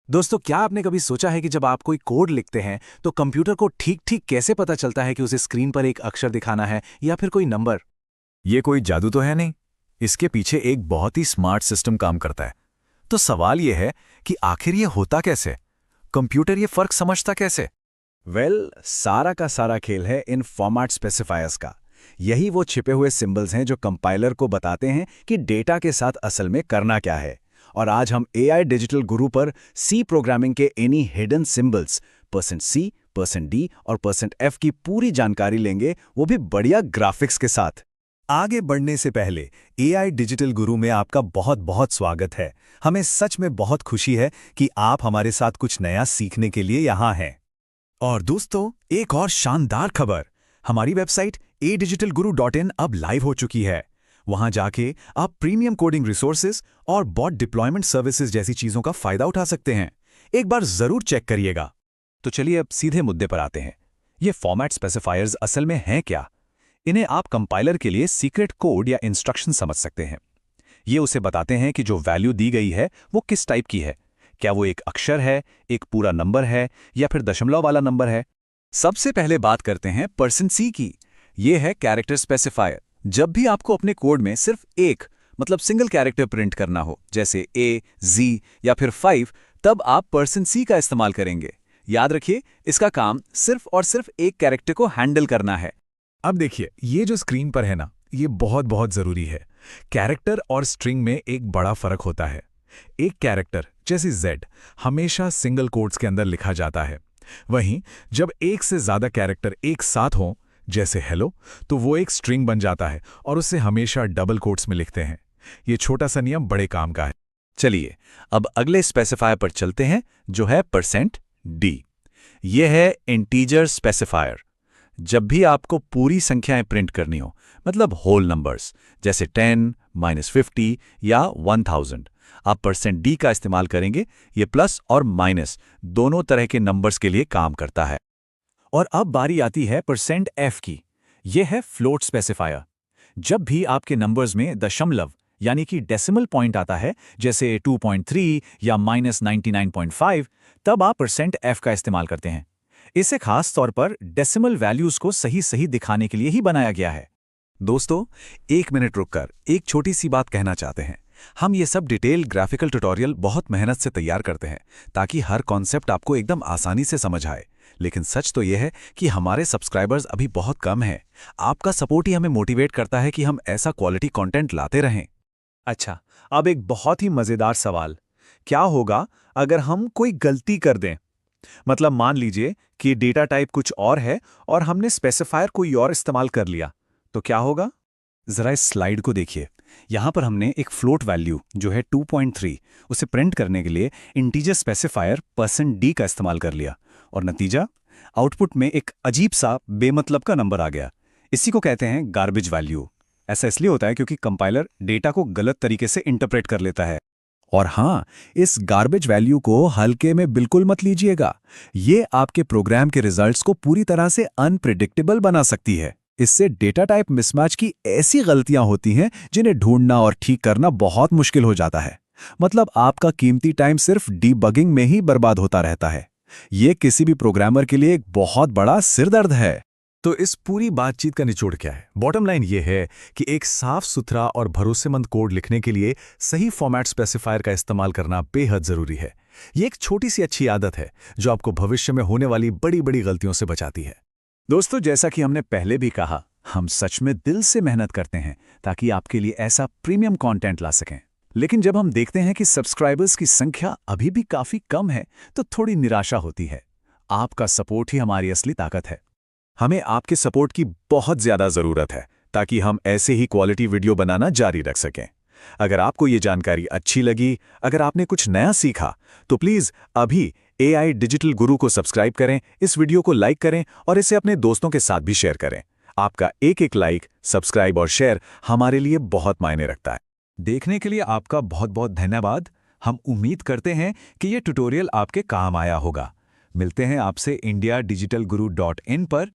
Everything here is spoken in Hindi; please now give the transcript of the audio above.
दोस्तों, क्या आपने कभी सोचा है कि जब आप कोई कोड लिखते हैं तो कंप्यूटर को ठीक ठीक कैसे पता चलता है कि उसे स्क्रीन पर एक अक्षर दिखाना है या फिर कोई नंबर? ये कोई जादू तो है नहीं। इसके पीछे एक बहुत ही स्मार्ट सिस्टम काम करता है। तो सवाल ये है कि आखिर ये होता कैसे? कंप्यूटर ये फर्क समझता कैसे? सारा का सारा खेल है इन फॉर्मेट स्पेसिफायर्स का। यही वो छिपे हुए सिंबल्स हैं जो कंपाइलर को बताते हैं कि डेटा के साथ असल में करना क्या है। और आज हम एआई डिजिटल गुरु पर सी प्रोग्रामिंग के इन्हीं हिडन सिंबल्स %C, %D और %F की पूरी जानकारी लेंगे, वो भी बढ़िया ग्राफिक्स के साथ। आगे बढ़ने से पहले एआई डिजिटल गुरु में आपका बहुत बहुत स्वागत है। हमें सच में बहुत खुशी है कि आप हमारे साथ कुछ नया सीखने के लिए यहाँ हैं। और दोस्तों, एक और शानदार खबर, हमारी वेबसाइट adigitalguru.in अब लाइव हो चुकी है। वहां जाके आप प्रीमियम कोडिंग रिसोर्सेज और बॉट डिप्लॉयमेंट सर्विसेज जैसी चीजों का फायदा उठा सकते हैं। एक बार जरूर चेक करिएगा। तो चलिए अब सीधे मुद्दे पर आते हैं। ये फॉर्मेट स्पेसिफायर्स असल में हैं क्या? इन्हें आप कंपाइलर के लिए सीक्रेट कोड या इंस्ट्रक्शन समझ सकते हैं। ये उसे बताते हैं कि जो वैल्यू दी गई है वो किस टाइप की है। क्या वो एक अक्षर है, एक पूरा नंबर है या फिर दशमलव वाला नंबर है? सबसे पहले बात करते हैं %C की। ये है कैरेक्टर स्पेसिफायर। जब भी आपको अपने कोड में सिर्फ एक मतलब सिंगल कैरेक्टर प्रिंट करना हो, जैसे A, Z या फिर 5, तब आप %C का इस्तेमाल करेंगे। याद रखिए, इसका काम सिर्फ और सिर्फ एक कैरेक्टर को हैंडल करना है। अब देखिए, ये जो स्क्रीन पर है ना, ये बहुत बहुत जरूरी है। कैरेक्टर और स्ट्रिंग में एक बड़ा फर्क होता है। एक कैरेक्टर जैसे Z हमेशा सिंगल कोट्स के अंदर लिखा जाता है। वहीं जब एक से ज्यादा कैरेक्टर एक साथ हों, जैसे हेलो, तो वो एक स्ट्रिंग बन जाता है और उसे हमेशा डबल कोट्स में लिखते हैं। ये छोटा सा नियम बड़े काम का है। चलिए अब अगले स्पेसिफायर पर चलते हैं, जो है %D। ये है इंटीजर स्पेसिफायर। जब भी आपको पूरी संख्याएं प्रिंट करनी हो, मतलब होल नंबर्स जैसे 10, -50 या 1000, आप %D का इस्तेमाल करेंगे। ये प्लस और माइनस दोनों तरह के नंबर्स के लिए काम करता है। और अब बारी आती है %F की। यह है फ्लोट स्पेसिफायर। जब भी आपके नंबर्स में दशमलव यानी कि डेसिमल पॉइंट आता है, जैसे 2.3 या -99.5, तब आप %F का इस्तेमाल करते हैं। इसे खास तौर पर डेसिमल वैल्यूज को सही सही दिखाने के लिए ही बनाया गया है। दोस्तों, एक मिनट रुककर एक छोटी सी बात कहना चाहते हैं। हम ये सब डिटेल ग्राफिकल ट्यूटोरियल बहुत मेहनत से तैयार करते हैं ताकि हर कॉन्सेप्ट आपको एकदम आसानी से समझ आए। लेकिन सच तो यह है कि हमारे सब्सक्राइबर्स अभी बहुत कम हैं। आपका सपोर्ट ही हमें मोटिवेट करता है कि हम ऐसा क्वालिटी कंटेंट लाते रहें। अच्छा, अब एक बहुत ही मजेदार सवाल। क्या होगा अगर हम कोई गलती कर दें? मतलब मान लीजिए कि डेटा टाइप कुछ और है और हमने स्पेसिफायर कोई और इस्तेमाल कर लिया, तो क्या होगा? जरा इस स्लाइड को देखिए। यहाँ पर हमने एक फ्लोट वैल्यू जो है 2.3, उसे प्रिंट करने के लिए इंटीजर स्पेसिफायर %D का इस्तेमाल कर लिया और नतीजा आउटपुट में एक अजीब सा बेमतलब का नंबर आ गया। इसी को कहते हैं गार्बेज वैल्यू। ऐसा इसलिए होता है क्योंकि कंपाइलर डेटा को गलत तरीके से इंटरप्रेट कर लेता है। और हाँ, इस गार्बेज वैल्यू को हल्के में बिल्कुल मत लीजिएगा। ये आपके प्रोग्राम के रिजल्ट्स को पूरी तरह से अनप्रिडिक्टेबल बना सकती है। इससे डेटा टाइप मिसमैच की ऐसी गलतियां होती हैं जिन्हें ढूंढना और ठीक करना बहुत मुश्किल हो जाता है। मतलब आपका कीमती टाइम सिर्फ डीबगिंग में ही बर्बाद होता रहता है। ये किसी भी प्रोग्रामर के लिए एक बहुत बड़ा सिरदर्द है। तो इस पूरी बातचीत का निचोड़ क्या है? बॉटम लाइन ये है कि एक साफ सुथरा और भरोसेमंद कोड लिखने के लिए सही फॉर्मेट स्पेसिफायर का इस्तेमाल करना बेहद जरूरी है। ये एक छोटी सी अच्छी आदत है जो आपको भविष्य में होने वाली बड़ी बड़ी गलतियों से बचाती है। दोस्तों, जैसा कि हमने पहले भी कहा, हम सच में दिल से मेहनत करते हैं ताकि आपके लिए ऐसा प्रीमियम कंटेंट ला सकें। लेकिन जब हम देखते हैं कि सब्सक्राइबर्स की संख्या अभी भी काफी कम है, तो थोड़ी निराशा होती है। आपका सपोर्ट ही हमारी असली ताकत है। हमें आपके सपोर्ट की बहुत ज्यादा जरूरत है ताकि हम ऐसे ही क्वालिटी वीडियो बनाना जारी रख सकें। अगर आपको ये जानकारी अच्छी लगी, अगर आपने कुछ नया सीखा, तो प्लीज अभी एआई डिजिटल गुरु को सब्सक्राइब करें, इस वीडियो को लाइक करें और इसे अपने दोस्तों के साथ भी शेयर करें। आपका एक एक लाइक, सब्सक्राइब और शेयर हमारे लिए बहुत मायने रखता है। देखने के लिए आपका बहुत बहुत धन्यवाद। हम उम्मीद करते हैं कि ये ट्यूटोरियल आपके काम आया होगा। मिलते हैं आपसे indiadigitalguru.in पर